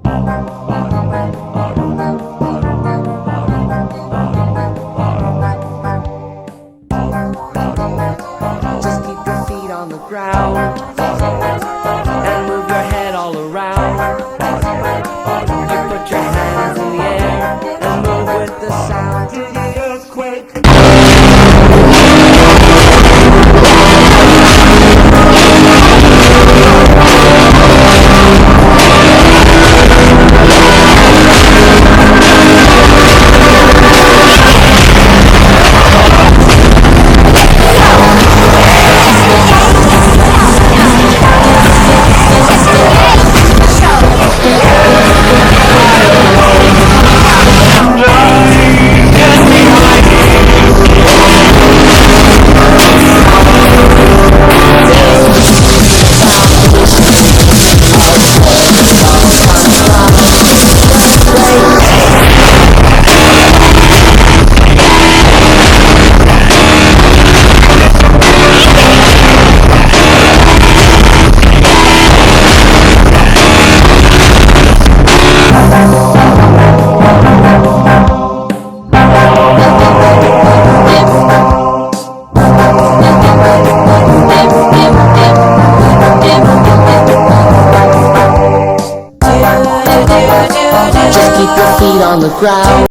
Just keep your feet on the ground and move your head all around. You put your hands in the air and move with the sound to the earthquake. Just keep your feet on the ground